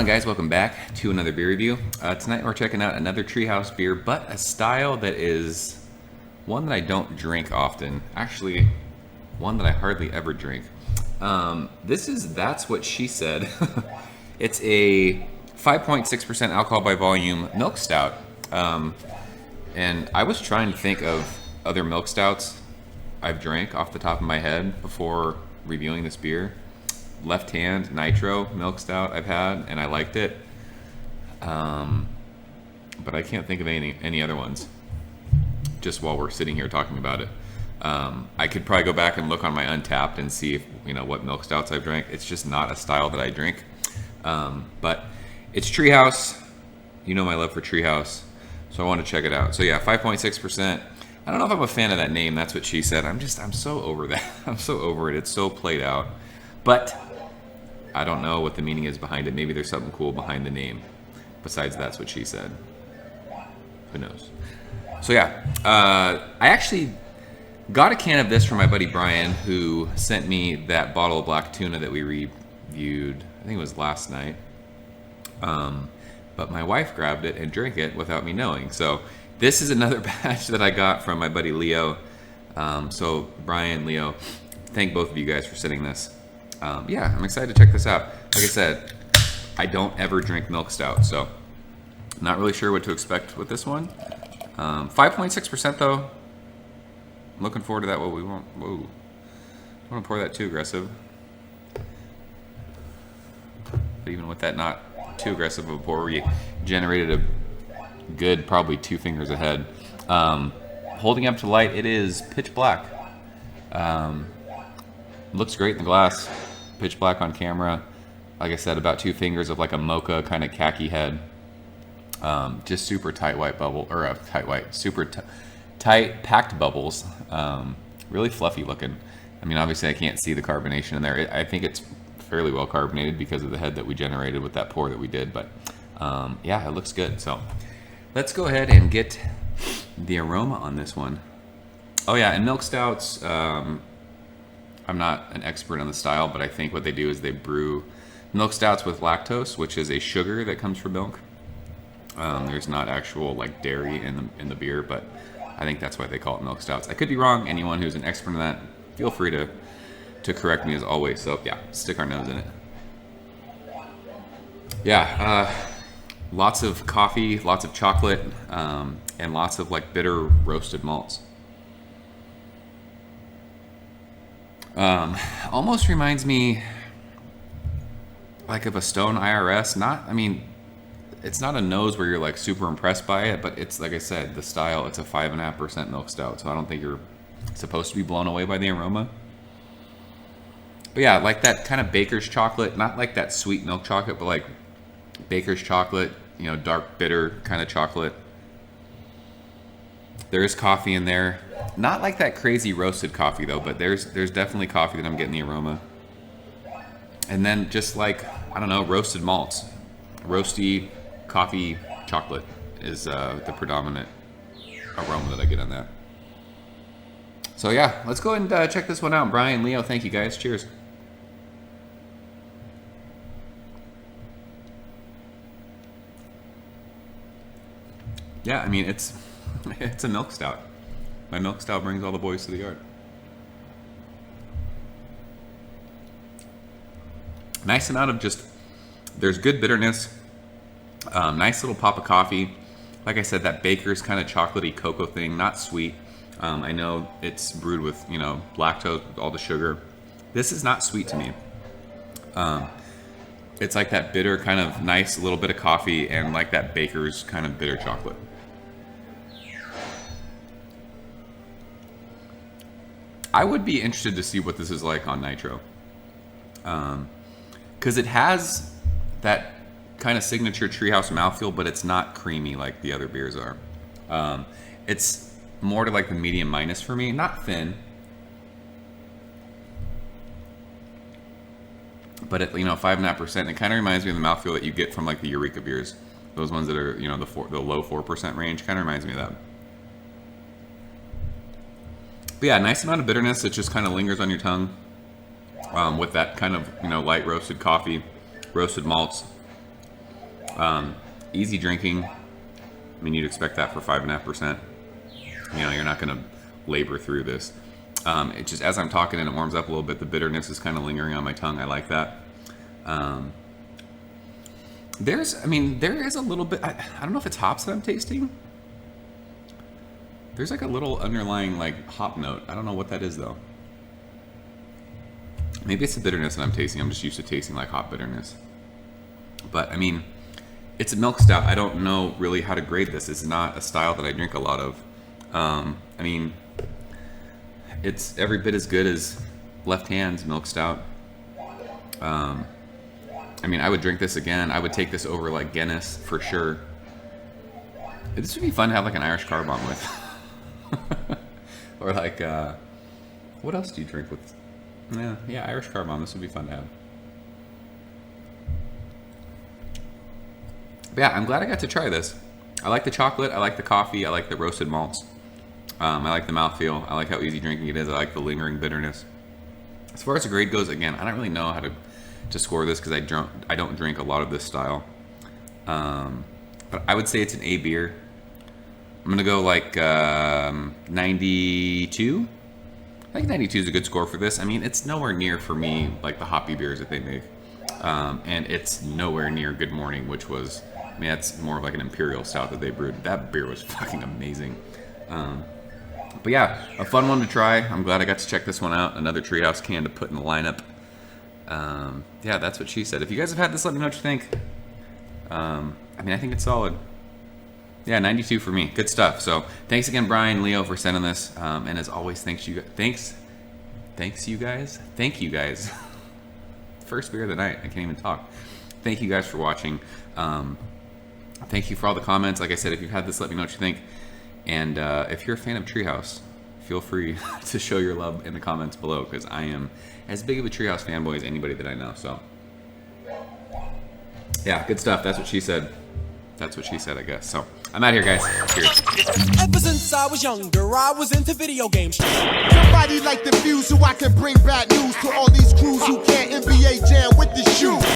on, guys? Welcome back to another beer review. Tonight we're checking out another Treehouse beer, but a style that is one that I don't drink often. Actually, one that I hardly ever drink. This is That's What She Said. It's a 5.6% alcohol by volume milk stout. And I was trying to think of other milk stouts I've drank off the top of my head before reviewing this beer. Left Hand Nitro milk stout I've had, and I liked it. But I can't think of any other ones just while we're sitting here talking about it. I could probably go back and look on my Untappd and see if, what milk stouts I've drank. It's just not a style that I drink. But it's Treehouse. You know my love for Treehouse, so I want to check it out. So yeah, 5.6%. I don't know if I'm a fan of that name. That's What She Said. I'm so over that. I'm so over it. It's so played out. But I don't know what the meaning is behind it. Maybe there's something cool behind the name besides That's What She Said. Who knows? So yeah, I actually got a can of this from my buddy Brian, who sent me that bottle of black tuna that we reviewed, I think it was last night. But my wife grabbed it and drank it without me knowing. So this is another batch that I got from my buddy Leo. So Brian, Leo, thank both of you guys for sending this. Yeah, I'm excited to check this out. Like I said, I don't ever drink milk stout, so not really sure what to expect with this one. 5.6% though. I'm looking forward to that. What we want. Whoa, I don't want to pour that too aggressive. But even with that not too aggressive of a pour, we generated a good, probably 2 fingers ahead. Holding up to light, it is pitch black. Looks great in the glass. Pitch black on camera. Like I said, about 2 fingers of like a mocha kind of khaki head. Just super tight white bubble, or tight white, super tight packed bubbles. Really fluffy looking. I mean, obviously I can't see the carbonation in there. I think it's fairly well carbonated because of the head that we generated with that pour that we did. But yeah, it looks good. So let's go ahead and get the aroma on this one. Oh yeah, and milk stouts. I'm not an expert on the style, but I think what they do is they brew milk stouts with lactose, which is a sugar that comes from milk. There's not actual like dairy in the beer, but I think that's why they call it milk stouts. I could be wrong. Anyone who's an expert in that, feel free to correct me as always. So yeah, stick our nose in it. Yeah, lots of coffee, lots of chocolate, and lots of like bitter roasted malts. Almost reminds me like of a Stone IRS. It's not a nose where you're like super impressed by it, but it's like I said, the style, it's a 5.5% milk stout, so I don't think you're supposed to be blown away by the aroma. But yeah, like that kind of baker's chocolate, not like that sweet milk chocolate, but like baker's chocolate, dark bitter kind of chocolate. There is coffee in there. Not like that crazy roasted coffee though, but there's definitely coffee that I'm getting the aroma. And then just like, I don't know, roasted malts. Roasty coffee chocolate is the predominant aroma that I get on that. So yeah, let's go and check this one out. Brian, Leo, thank you guys. Cheers. Yeah, I mean, it's a milk stout. My milk stout brings all the boys to the yard. Nice amount of just, there's good bitterness. Nice little pop of coffee. Like I said, that baker's kind of chocolatey cocoa thing, not sweet. I know it's brewed with, lactose, with all the sugar. This is not sweet to me. It's like that bitter kind of nice little bit of coffee and like that baker's kind of bitter chocolate. I would be interested to see what this is like on nitro. Because it has that kind of signature Treehouse mouthfeel, but it's not creamy like the other beers are. It's more to like the medium minus for me, not thin. But at 5.5%, it kind of reminds me of the mouthfeel that you get from like the Eureka beers. Those ones that are the low 4% range, kind of reminds me of that. But yeah, nice amount of bitterness that just kind of lingers on your tongue, with that kind of light roasted coffee, roasted malts. Easy drinking. I mean, you'd expect that for 5.5%. You know, you're not going to labor through this. It just, as I'm talking and it warms up a little bit, the bitterness is kind of lingering on my tongue. I like that. There is a little bit, I don't know if it's hops that I'm tasting. There's like a little underlying like hop note. I don't know what that is though. Maybe it's the bitterness that I'm tasting. I'm just used to tasting like hop bitterness. But I mean, it's a milk stout. I don't know really how to grade this. It's not a style that I drink a lot of. I mean, it's every bit as good as Left Hand's milk stout. I mean, I would drink this again. I would take this over like Guinness for sure. This would be fun to have like an Irish car bomb with. Or like, what else do you drink with? Yeah, Irish car bomb. This would be fun to have. But yeah, I'm glad I got to try this. I like the chocolate. I like the coffee. I like the roasted malts. I like the mouthfeel. I like how easy drinking it is. I like the lingering bitterness. As far as the grade goes, again, I don't really know how to score this because I don't drink a lot of this style. But I would say it's an A beer. I'm gonna go like 92. I think 92 is a good score for this. I mean, it's nowhere near for me like the hoppy beers that they make, and it's nowhere near Good Morning, which was, I mean, that's more of like an imperial stout that they brewed. That beer was fucking amazing. But yeah, a fun one to try. I'm glad I got to check this one out. Another Treehouse can to put in the lineup. Yeah, that's what she said. If you guys have had this, let me know what you think. I mean, I think it's solid. Yeah, 92 for me. Good stuff. So thanks again, Brian, Leo, for sending this. And as always, thank you guys. First beer of the night. I can't even talk. Thank you guys for watching. Thank you for all the comments. Like I said, if you've had this, let me know what you think. And if you're a fan of Treehouse, feel free to show your love in the comments below, because I am as big of a Treehouse fanboy as anybody that I know. So yeah, good stuff. That's what she said. That's what she said, I guess. So I'm out here, guys. Cheers. Ever since I was younger, I was into video games. Somebody like the fuse so I can bring bad news to all these crews who can't NBA jam with the shoe.